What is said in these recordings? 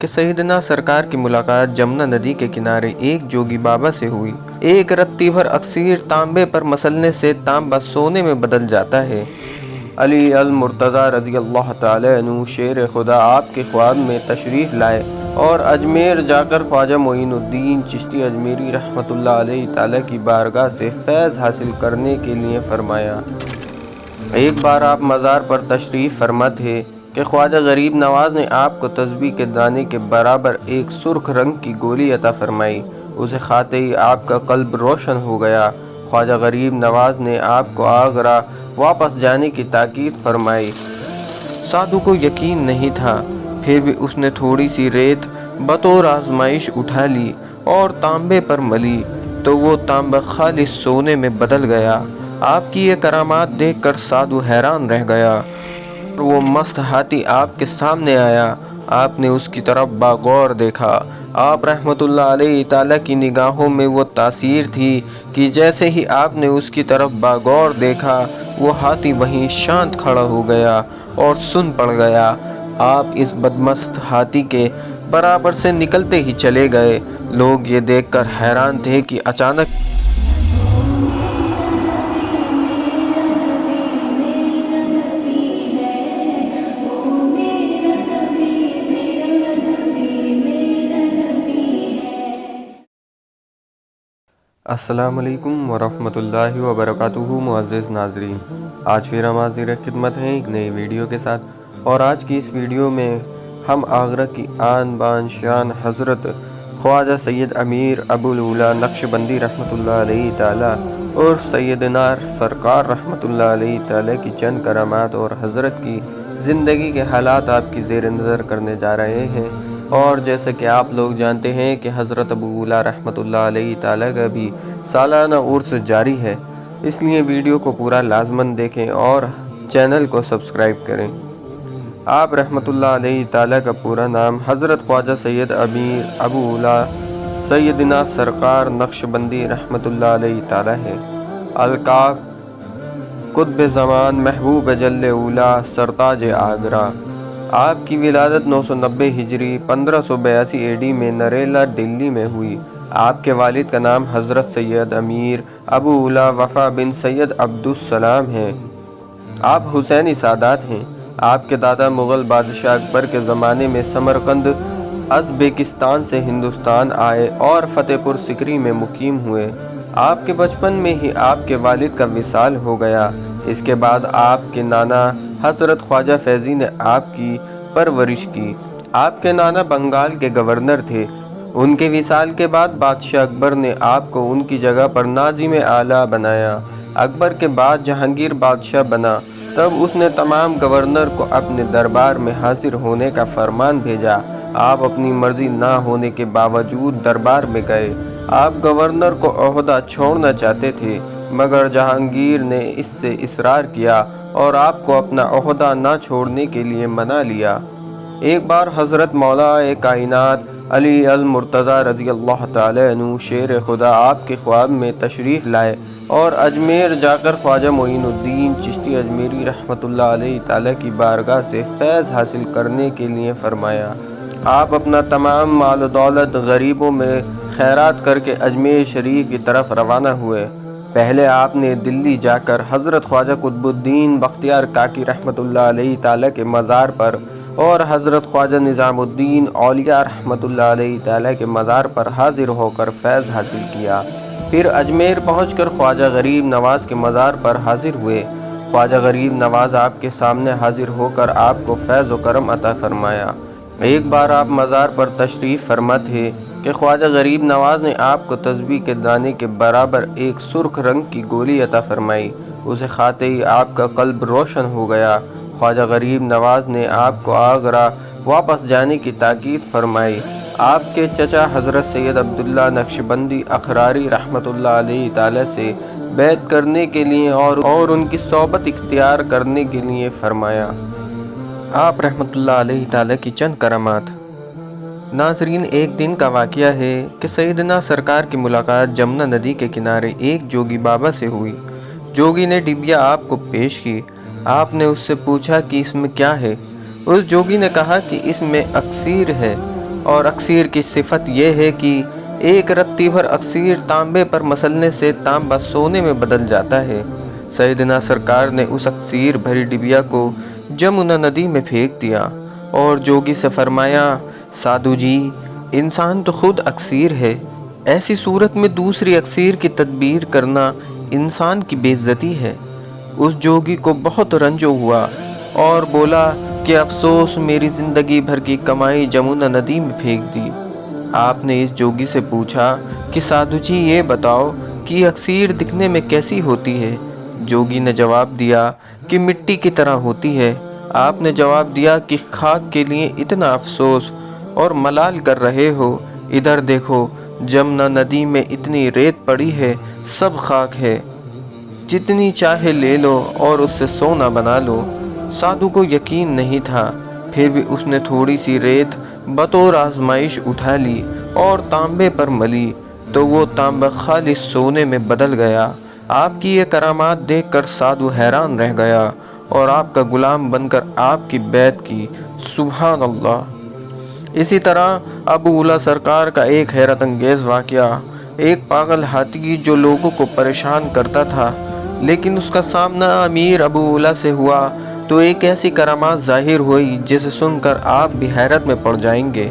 کہ سیدنا سرکار کی ملاقات جمنا ندی کے کنارے ایک جوگی بابا سے ہوئی۔ ایک رتی بھر اکسیر تانبے پر مسلنے سے تانبا سونے میں بدل جاتا ہے۔ علی المرتضیٰ رضی اللہ تعالیٰ عنہ شیر خدا آپ کے خواب میں تشریف لائے اور اجمیر جا کر خواجہ معین الدین چشتی اجمیری رحمۃ اللہ علیہ تعالیٰ کی بارگاہ سے فیض حاصل کرنے کے لیے فرمایا۔ ایک بار آپ مزار پر تشریف فرما تھے کہ خواجہ غریب نواز نے آپ کو تسبیح کے دانے کے برابر ایک سرخ رنگ کی گولی عطا فرمائی۔ اسے کھاتے ہی آپ کا قلب روشن ہو گیا۔ خواجہ غریب نواز نے آپ کو آگرہ واپس جانے کی تاکید فرمائی۔ سادھو کو یقین نہیں تھا، پھر بھی اس نے تھوڑی سی ریت بطور آزمائش اٹھا لی اور تانبے پر ملی تو وہ تانبا خالص سونے میں بدل گیا۔ آپ کی یہ کرامات دیکھ کر سادھو حیران رہ گیا اور وہ مست ہاتھی آپ کے سامنے آیا۔ آپ نے اس کی طرف باغور دیکھا۔ آپ رحمۃ اللہ علیہ تعالیٰ کی نگاہوں میں وہ تاثیر تھی کہ جیسے ہی آپ نے اس کی طرف باغور دیکھا وہ ہاتھی وہیں شانت کھڑا ہو گیا اور سن پڑ گیا۔ آپ اس بدمست ہاتھی کے برابر سے نکلتے ہی چلے گئے۔ لوگ یہ دیکھ کر حیران تھے کہ اچانک السلام علیکم ورحمۃ اللہ وبرکاتہ۔ معزز ناظرین، آج پھر ہم حاضر خدمت ہیں ایک نئی ویڈیو کے ساتھ، اور آج کی اس ویڈیو میں ہم آگرہ کی آن بان شان حضرت خواجہ سید امیر ابو العلا نقشبندی رحمۃ اللہ علیہ تعالیٰ اور سیدنا سرکار رحمۃ اللہ علیہ تعالیٰ کی چند کرامات اور حضرت کی زندگی کے حالات آپ کی زیر نظر کرنے جا رہے ہیں۔ اور جیسا کہ آپ لوگ جانتے ہیں کہ حضرت ابو العلا رحمۃ اللہ علیہ تعالیٰ کا بھی سالانہ عرس جاری ہے، اس لیے ویڈیو کو پورا لازماً دیکھیں اور چینل کو سبسکرائب کریں۔ آپ رحمۃ اللہ علیہ تعالیٰ کا پورا نام حضرت خواجہ سید امیر ابو العلا سیدنا سرکار نقشبندی رحمۃ اللہ علیہ تعالیٰ ہے۔ القاب: قطب زمان، محبوب جل اولا، سرتاج آگرہ۔ آپ کی ولادت 990 ہجری 1582 AD میں نریلا دلی میں ہوئی۔ آپ کے والد کا نام حضرت سید امیر ابو العلا وفا بن سید عبد السلام ہے۔ آپ حسینی سادات ہیں۔ آپ کے دادا مغل بادشاہ اکبر کے زمانے میں سمرقند ازبکستان سے ہندوستان آئے اور فتح پور سکری میں مقیم ہوئے۔ آپ کے بچپن میں ہی آپ کے والد کا وصال ہو گیا۔ اس کے بعد آپ کے نانا حضرت خواجہ فیضی نے آپ کی پرورش کی۔ آپ کے نانا بنگال کے گورنر تھے۔ ان کے وصال کے بعد بادشاہ اکبر نے آپ کو ان کی جگہ پر ناظم اعلیٰ بنایا۔ اکبر کے بعد جہانگیر بادشاہ بنا، تب اس نے تمام گورنر کو اپنے دربار میں حاضر ہونے کا فرمان بھیجا۔ آپ اپنی مرضی نہ ہونے کے باوجود دربار میں گئے۔ آپ گورنر کو عہدہ چھوڑنا چاہتے تھے، مگر جہانگیر نے اس سے اصرار کیا اور آپ کو اپنا عہدہ نہ چھوڑنے کے لیے منا لیا۔ ایک بار حضرت مولا کائنات علی المرتضیٰ رضی اللہ تعالیٰ عنہ شیر خدا آپ کے خواب میں تشریف لائے اور اجمیر جا کر خواجہ معین الدین چشتی اجمیری رحمۃ اللہ علیہ تعالیٰ کی بارگاہ سے فیض حاصل کرنے کے لیے فرمایا۔ آپ اپنا تمام مال و دولت غریبوں میں خیرات کر کے اجمیر شریف کی طرف روانہ ہوئے۔ پہلے آپ نے دلی جا کر حضرت خواجہ قطب الدین بختیار کاکی رحمۃ اللہ علیہ تعالیٰ کے مزار پر اور حضرت خواجہ نظام الدین اولیاء رحمۃ اللہ علیہ تعالیٰ کے مزار پر حاضر ہو کر فیض حاصل کیا۔ پھر اجمیر پہنچ کر خواجہ غریب نواز کے مزار پر حاضر ہوئے۔ خواجہ غریب نواز آپ کے سامنے حاضر ہو کر آپ کو فیض و کرم عطا فرمایا۔ ایک بار آپ مزار پر تشریف فرما تھے کہ خواجہ غریب نواز نے آپ کو تسبیح کے دانے کے برابر ایک سرخ رنگ کی گولی عطا فرمائی۔ اسے کھاتے ہی آپ کا قلب روشن ہو گیا۔ خواجہ غریب نواز نے آپ کو آگرہ واپس جانے کی تاکید فرمائی۔ آپ کے چچا حضرت سید عبداللہ نقشبندی اخراری رحمۃ اللہ علیہ تعالیٰ سے بیعت کرنے کے لیے اور ان کی صحبت اختیار کرنے کے لیے فرمایا۔ آپ رحمۃ اللہ علیہ تعالیٰ کی چند کرامات۔ ناظرین، ایک دن کا واقعہ ہے کہ سیدنا سرکار کی ملاقات جمنا ندی کے کنارے ایک جوگی بابا سے ہوئی۔ جوگی نے ڈبیا آپ کو پیش کی۔ آپ نے اس سے پوچھا کہ اس میں کیا ہے؟ اس جوگی نے کہا کہ اس میں اکسیر ہے۔ اور اکسیر کی صفت یہ ہے کہ ایک رتی بھر اکسیر تانبے پر مسلنے سے تانبا سونے میں بدل جاتا ہے۔ سیدنا سرکار نے اس اکسیر بھری ڈبیا کو جمنا ندی میں پھینک دیا اور جوگی سے فرمایا، سادھو جی، انسان تو خود اکسیر ہے، ایسی صورت میں دوسری اکسیر کی تدبیر کرنا انسان کی بے عزتی ہے۔ اس جوگی کو بہت رنج ہوا اور بولا کہ افسوس، میری زندگی بھر کی کمائی جمنا ندی میں پھینک دی۔ آپ نے اس جوگی سے پوچھا کہ سادھو جی یہ بتاؤ کہ اکسیر دکھنے میں کیسی ہوتی ہے؟ جوگی نے جواب دیا کہ مٹی کی طرح ہوتی ہے۔ آپ نے جواب دیا کہ خاک کے لیے اتنا افسوس اور ملال کر رہے ہو، ادھر دیکھو، جمنا ندی میں اتنی ریت پڑی ہے، سب خاک ہے، جتنی چاہے لے لو اور اس سے سونا بنا لو۔ سادھو کو یقین نہیں تھا، پھر بھی اس نے تھوڑی سی ریت بطور آزمائش اٹھا لی اور تانبے پر ملی تو وہ تانبا خالص سونے میں بدل گیا۔ آپ کی یہ کرامات دیکھ کر سادھو حیران رہ گیا اور آپ کا غلام بن کر آپ کی بیعت کی۔ سبحان اللہ۔ اسی طرح ابو اولیٰ سرکار کا ایک حیرت انگیز واقعہ، ایک پاگل ہاتھی جو لوگوں کو پریشان کرتا تھا، لیکن اس کا سامنا امیر ابو اولیٰ سے ہوا تو ایک ایسی کرامات ظاہر ہوئی جسے سن کر آپ بھی حیرت میں پڑ جائیں گے۔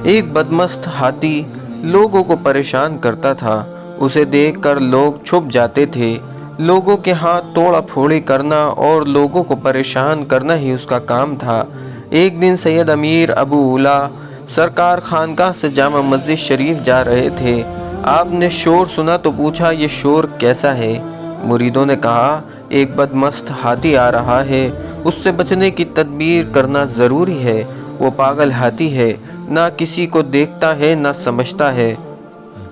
ایک بدمست ہاتھی لوگوں کو پریشان کرتا تھا، اسے دیکھ کر لوگ چھپ جاتے تھے۔ لوگوں کے ہاتھ توڑا پھوڑی کرنا اور لوگوں کو پریشان کرنا ہی اس کا کام تھا۔ ایک دن سید امیر ابو اولیٰ سرکار خانقاہ سے جامع مسجد شریف جا رہے تھے۔ آپ نے شور سنا تو پوچھا، یہ شور کیسا ہے؟ مریدوں نے کہا، ایک بدمست ہاتھی آ رہا ہے، اس سے بچنے کی تدبیر کرنا ضروری ہے، وہ پاگل ہاتھی ہے، نہ کسی کو دیکھتا ہے نہ سمجھتا ہے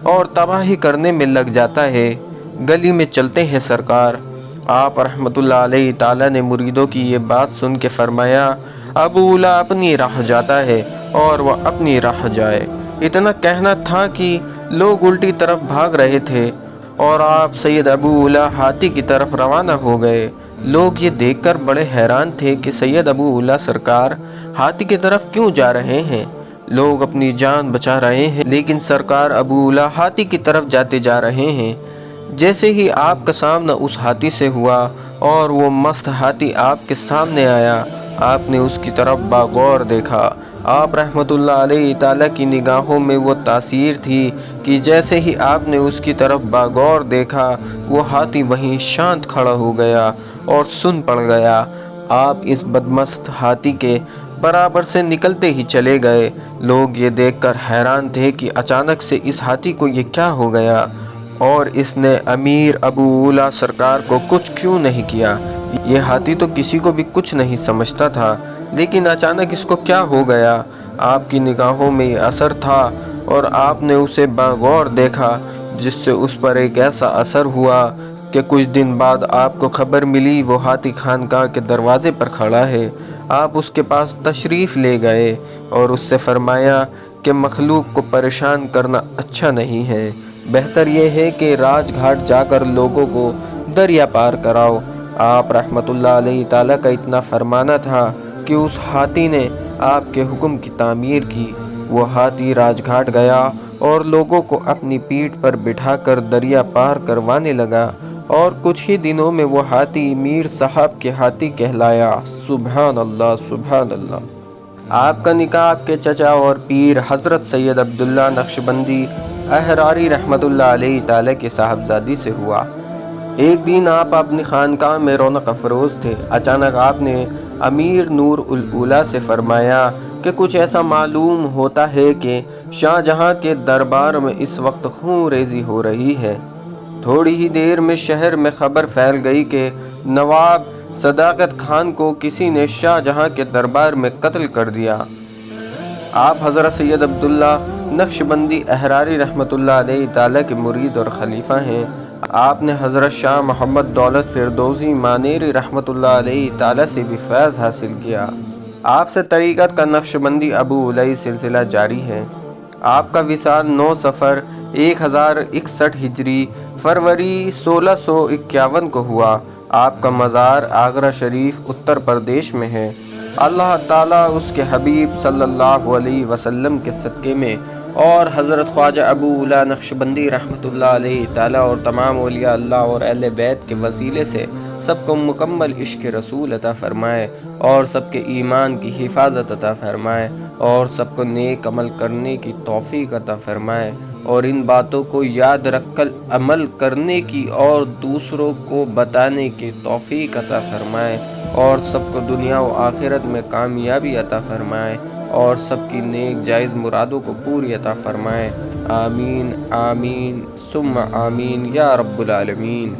اور تباہی کرنے میں لگ جاتا ہے، گلی میں چلتے ہیں سرکار۔ آپ رحمت اللہ علیہ تعالیٰ نے مریدوں کی یہ بات سن کے فرمایا، ابو اولیٰ اپنی راہ جاتا ہے اور وہ اپنی راہ جائے۔ اتنا کہنا تھا کہ لوگ الٹی طرف بھاگ رہے تھے اور آپ سید ابو اولیٰ ہاتھی کی طرف روانہ ہو گئے۔ لوگ یہ دیکھ کر بڑے حیران تھے کہ سید ابو اولیٰ سرکار ہاتھی کی طرف کیوں جا رہے ہیں؟ لوگ اپنی جان بچا رہے ہیں لیکن سرکار ابو اولیٰ ہاتھی کی طرف جاتے جا رہے ہیں۔ جیسے ہی آپ کا سامنا اس ہاتھی سے ہوا اور وہ مست ہاتھی آپ کے سامنے آیا، آپ نے اس کی طرف باغور دیکھا۔ آپ رحمت اللہ علیہ تعالیٰ کی نگاہوں میں وہ تاثیر تھی کہ جیسے ہی آپ نے اس کی طرف باغور دیکھا، وہ ہاتھی وہیں شانت کھڑا ہو گیا اور سن پڑ گیا۔ آپ اس بدمست ہاتھی کے برابر سے نکلتے ہی چلے گئے۔ لوگ یہ دیکھ کر حیران تھے کہ اچانک سے اس ہاتھی کو یہ کیا ہو گیا اور اس نے امیر ابو اولیٰ سرکار کو کچھ کیوں نہیں کیا؟ یہ ہاتھی تو کسی کو بھی کچھ نہیں سمجھتا تھا، لیکن اچانک اس کو کیا ہو گیا؟ آپ کی نگاہوں میں یہ اثر تھا اور آپ نے اسے باغور دیکھا، جس سے اس پر ایک ایسا اثر ہوا کہ کچھ دن بعد آپ کو خبر ملی وہ ہاتھی خانقاہ کے دروازے پر کھڑا ہے۔ آپ اس کے پاس تشریف لے گئے اور اس سے فرمایا کہ مخلوق کو پریشان کرنا اچھا نہیں ہے، بہتر یہ ہے کہ راج گھاٹ جا کر لوگوں کو دریا پار کراؤ۔ آپ رحمت اللہ علیہ تعالیٰ کا اتنا فرمانا تھا کہ اس ہاتھی نے آپ کے حکم کی تعمیر کی۔ وہ ہاتھی راج گھاٹ گیا اور لوگوں کو اپنی پیٹھ پر بٹھا کر دریا پار کروانے لگا اور کچھ ہی دنوں میں وہ ہاتھی میر صاحب کے ہاتھی کہلایا۔ سبحان اللہ، سبحان اللہ۔ آپ کا نکاح آپ کے چچا اور پیر حضرت سید عبداللہ نقشبندی احراری رحمت اللہ علیہ تعالیٰ کے صاحبزادی سے ہوا۔ ایک دن آپ اپنی خانقاہ میں رونق افروز تھے۔ اچانک آپ نے امیر نور الاولیٰ سے فرمایا کہ کچھ ایسا معلوم ہوتا ہے کہ شاہ جہاں کے دربار میں اس وقت خون ریزی ہو رہی ہے۔ تھوڑی ہی دیر میں شہر میں خبر پھیل گئی کہ نواب صداقت خان کو کسی نے شاہ جہاں کے دربار میں قتل کر دیا۔ آپ حضرت سید عبداللہ نقشبندی احراری رحمت اللہ علیہ تعالیٰ کے مرید اور خلیفہ ہیں۔ آپ نے حضرت شاہ محمد دولت فردوسی مانیری رحمت اللہ علیہ تعالیٰ سے بھی فیض حاصل کیا۔ آپ سے طریقت کا نقشبندی ابو اولیٰ سلسلہ جاری ہے۔ آپ کا وصال 9 صفر 1061 ہجری فروری 1651 کو ہوا۔ آپ کا مزار آگرہ شریف اتر پردیش میں ہے۔ اللہ تعالیٰ اس کے حبیب صلی اللہ علیہ وسلم کے صدقے میں اور حضرت خواجہ ابو الا نقشبندی رحمۃ اللہ علیہ تعالیٰ اور تمام اولیاء اللہ اور اہل بیت کے وسیلے سے سب کو مکمل عشق رسول عطا فرمائے اور سب کے ایمان کی حفاظت عطا فرمائے اور سب کو نیک عمل کرنے کی توفیق عطا فرمائے اور ان باتوں کو یاد رکھ کر عمل کرنے کی اور دوسروں کو بتانے کی توفیق عطا فرمائے اور سب کو دنیا و آخرت میں کامیابی عطا فرمائے اور سب کی نیک جائز مرادوں کو پوری عطا فرمائے۔ آمین آمین ثم آمین یا رب العالمین۔